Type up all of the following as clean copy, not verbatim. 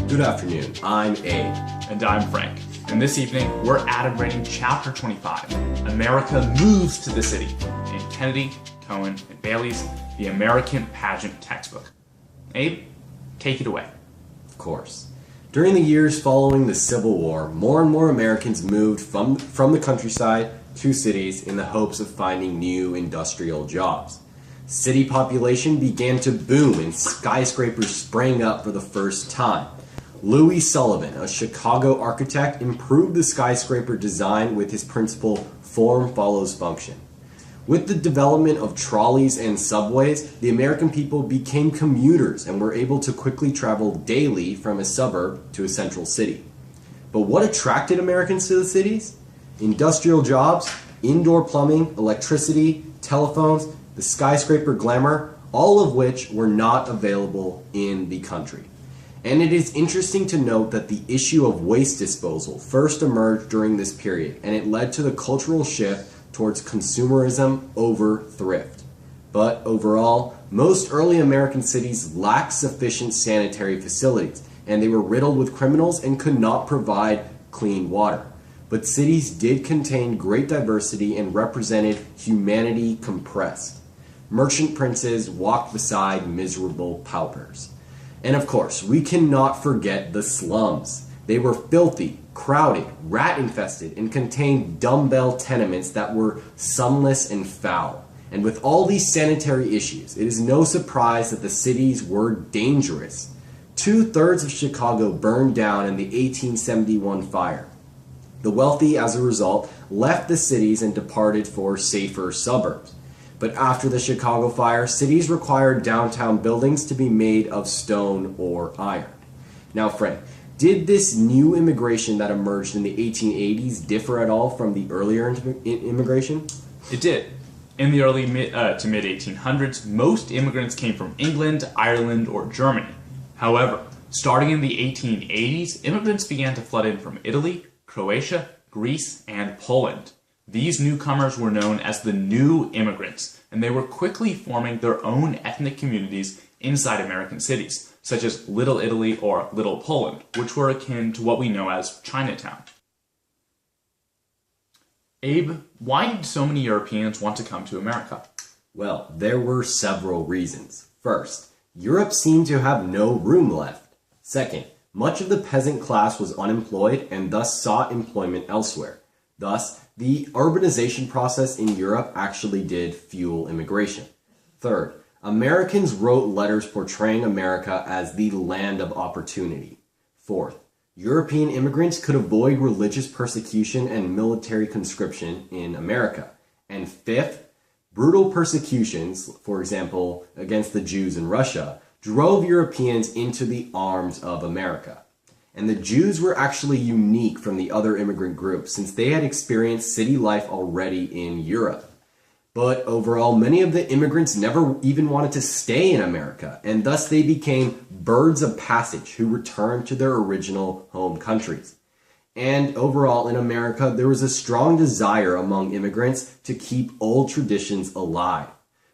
Good afternoon, I'm Abe. And I'm Frank. And this evening, we're adumbrating Chapter 25, America Moves to the City, in Kennedy, Cohen, and Bailey's The American Pageant textbook. Abe, take it away. Of course. During the years following the Civil War, more and more Americans moved from the countryside to cities in the hopes of finding new industrial jobs. City population began to boom and skyscrapers sprang up for the first time. Louis Sullivan, a Chicago architect, improved the skyscraper design with his principle, form follows function. With the development of trolleys and subways, the American people became commuters and were able to quickly travel daily from a suburb to a central city. But what attracted Americans to the cities? Industrial jobs, indoor plumbing, electricity, telephones, the skyscraper glamour, all of which were not available in the country. And it is interesting to note that the issue of waste disposal first emerged during this period, and it led to the cultural shift towards consumerism over thrift. But overall, most early American cities lacked sufficient sanitary facilities, and they were riddled with criminals and could not provide clean water. But cities did contain great diversity and represented humanity compressed. Merchant princes walked beside miserable paupers. And of course, we cannot forget the slums. They were filthy, crowded, rat-infested, and contained dumbbell tenements that were sunless and foul. And with all these sanitary issues, it is no surprise that the cities were dangerous. 2/3 of Chicago burned down in the 1871 fire. The wealthy, as a result, left the cities and departed for safer suburbs. But after the Chicago fire, cities required downtown buildings to be made of stone or iron. Now, Frank, did this new immigration that emerged in the 1880s differ at all from the earlier immigration? It did. In the early to mid-1800s, most immigrants came from England, Ireland, or Germany. However, starting in the 1880s, immigrants began to flood in from Italy, Croatia, Greece, and Poland. These newcomers were known as the new immigrants, and they were quickly forming their own ethnic communities inside American cities, such as Little Italy or Little Poland, which were akin to what we know as Chinatown. Abe, why did so many Europeans want to come to America? Well, there were several reasons. First, Europe seemed to have no room left. Second, much of the peasant class was unemployed and thus sought employment elsewhere. Thus, the urbanization process in Europe actually did fuel immigration. Third, Americans wrote letters portraying America as the land of opportunity. Fourth, European immigrants could avoid religious persecution and military conscription in America. And fifth, brutal persecutions, for example, against the Jews in Russia, drove Europeans into the arms of America. And the Jews were actually unique from the other immigrant groups since they had experienced city life already in Europe. But overall, many of the immigrants never even wanted to stay in America, and thus they became birds of passage who returned to their original home countries. And overall, in America, there was a strong desire among immigrants to keep old traditions alive.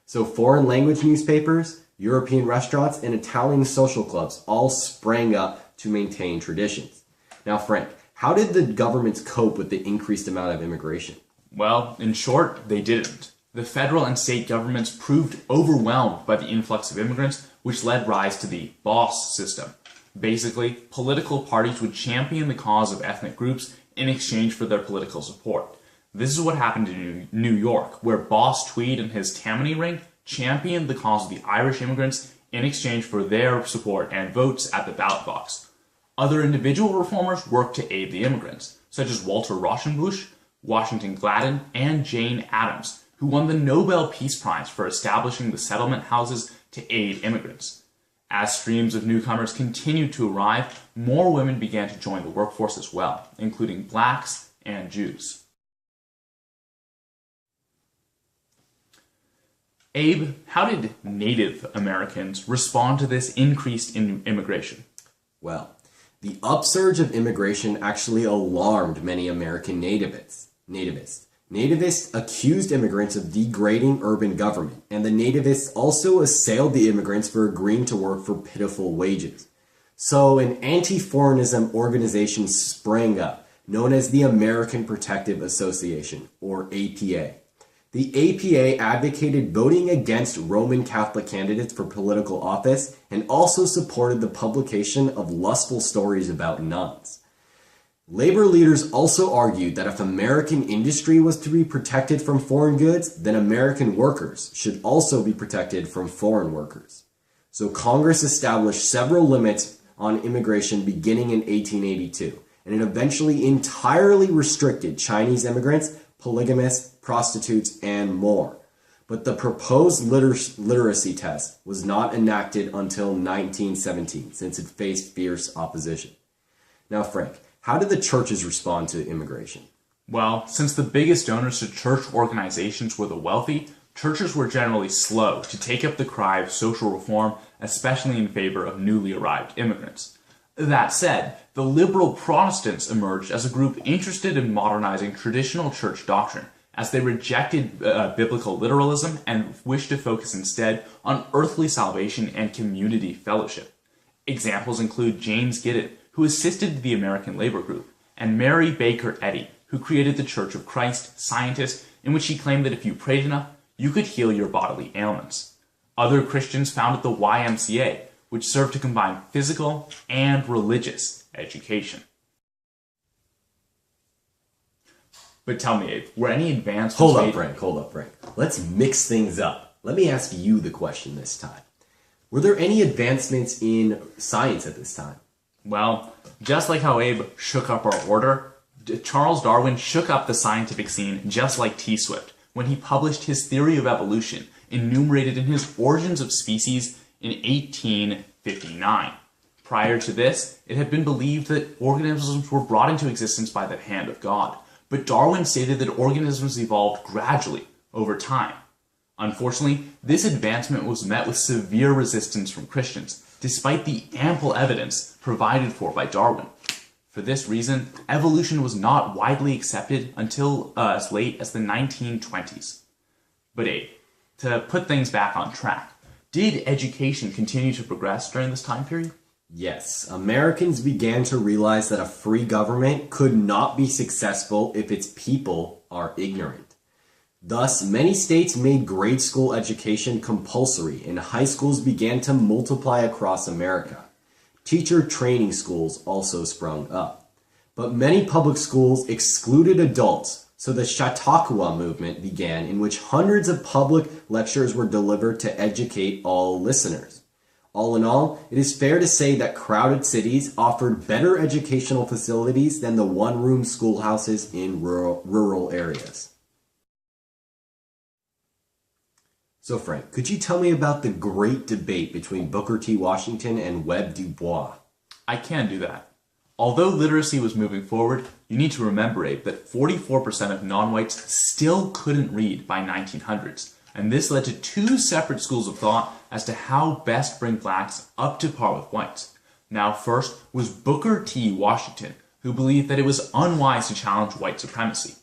So foreign language newspapers, European restaurants, and Italian social clubs all sprang up to maintain traditions. Now, Frank, how did the governments cope with the increased amount of immigration? Well, in short, they didn't. The federal and state governments proved overwhelmed by the influx of immigrants, which led rise to the boss system. Basically, political parties would champion the cause of ethnic groups in exchange for their political support. This is what happened in New York, where Boss Tweed and his Tammany ring championed the cause of the Irish immigrants in exchange for their support and votes at the ballot box. Other individual reformers worked to aid the immigrants, such as Walter Rauschenbusch, Washington Gladden, and Jane Addams, who won the Nobel Peace Prize for establishing the settlement houses to aid immigrants. As streams of newcomers continued to arrive, more women began to join the workforce as well, including blacks and Jews. Abe, how did Native Americans respond to this increased immigration? Well, the upsurge of immigration actually alarmed many American nativists. Nativists accused immigrants of degrading urban government, and the nativists also assailed the immigrants for agreeing to work for pitiful wages. So an anti-foreignism organization sprang up, known as the American Protective Association, or APA. The APA advocated voting against Roman Catholic candidates for political office and also supported the publication of lustful stories about nuns. Labor leaders also argued that if American industry was to be protected from foreign goods, then American workers should also be protected from foreign workers. So Congress established several limits on immigration beginning in 1882, and it eventually entirely restricted Chinese immigrants, polygamists, prostitutes, and more. But the proposed literacy test was not enacted until 1917, since it faced fierce opposition. Now, Frank, how did the churches respond to immigration? Well, since the biggest donors to church organizations were the wealthy, churches were generally slow to take up the cry of social reform, especially in favor of newly arrived immigrants. That said, the liberal Protestants emerged as a group interested in modernizing traditional church doctrine, as they rejected biblical literalism and wished to focus instead on earthly salvation and community fellowship. Examples include James Giddens, who assisted the American Labor Group, and Mary Baker Eddy, who created the Church of Christ Scientist, in which he claimed that if you prayed enough, you could heal your bodily ailments. Other Christians founded the YMCA, which served to combine physical and religious education. But tell me, Abe, were any advancements Hold up, Frank. Let's mix things up. Let me ask you the question this time. Were there any advancements in science at this time? Well, just like how Abe shook up our order, Charles Darwin shook up the scientific scene just like T. Swift when he published his theory of evolution, enumerated in his Origins of Species in 1859. Prior to this, it had been believed that organisms were brought into existence by the hand of God, but Darwin stated that organisms evolved gradually over time. Unfortunately, this advancement was met with severe resistance from Christians, despite the ample evidence provided for by Darwin. For this reason, evolution was not widely accepted until as late as the 1920s. But Abe, to put things back on track, did education continue to progress during this time period? Yes, Americans began to realize that a free government could not be successful if its people are ignorant. Thus, many states made grade school education compulsory, and high schools began to multiply across America. Teacher training schools also sprung up. But many public schools excluded adults, so the Chautauqua movement began, in which hundreds of public lectures were delivered to educate all listeners. All in all, it is fair to say that crowded cities offered better educational facilities than the one-room schoolhouses in rural areas. So Frank, could you tell me about the great debate between Booker T. Washington and W.E.B. Du Bois? I can do that. Although literacy was moving forward, you need to remember, Abe, that 44% of non-whites still couldn't read by 1900s, and this led to two separate schools of thought as to how best bring blacks up to par with whites. Now, first was Booker T. Washington, who believed that it was unwise to challenge white supremacy.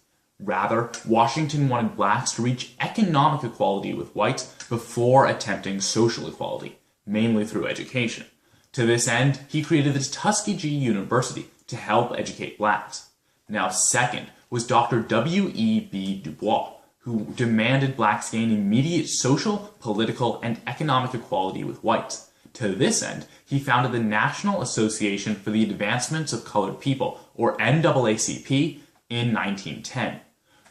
Rather, Washington wanted blacks to reach economic equality with whites before attempting social equality, mainly through education. To this end, he created the Tuskegee University to help educate blacks. Now, second was Dr. W.E.B. Du Bois, who demanded blacks gain immediate social, political, and economic equality with whites. To this end, he founded the National Association for the Advancement of Colored People, or NAACP, in 1910.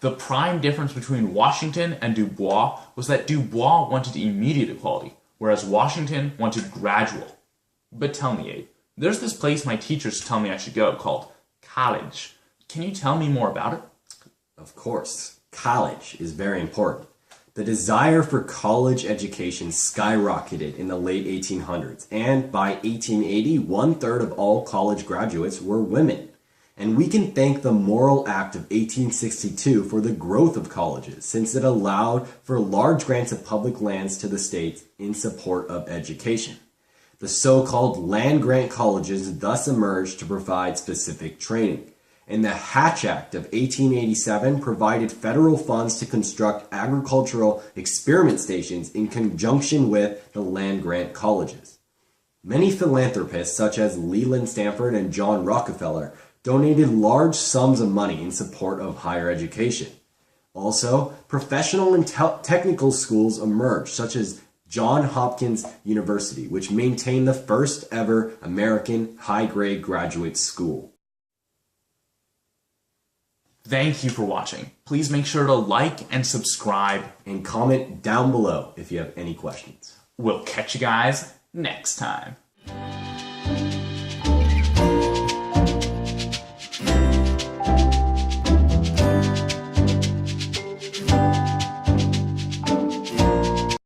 The prime difference between Washington and Du Bois was that Du Bois wanted immediate equality, whereas Washington wanted gradual. But tell me, Abe, there's this place my teachers tell me I should go called college. Can you tell me more about it? Of course. College is very important. The desire for college education skyrocketed in the late 1800s, and by 1880, 1/3 of all college graduates were women. And we can thank the Moral Act of 1862 for the growth of colleges, since it allowed for large grants of public lands to the states in support of education. The so-called land-grant colleges thus emerged to provide specific training. And the Hatch Act of 1887 provided federal funds to construct agricultural experiment stations in conjunction with the land-grant colleges. Many philanthropists, such as Leland Stanford and John Rockefeller, donated large sums of money in support of higher education. Also, professional and technical schools emerged, such as Johns Hopkins University, which maintained the first ever American high-grade graduate school. Thank you for watching. Please make sure to like and subscribe. And comment down below if you have any questions. We'll catch you guys next time.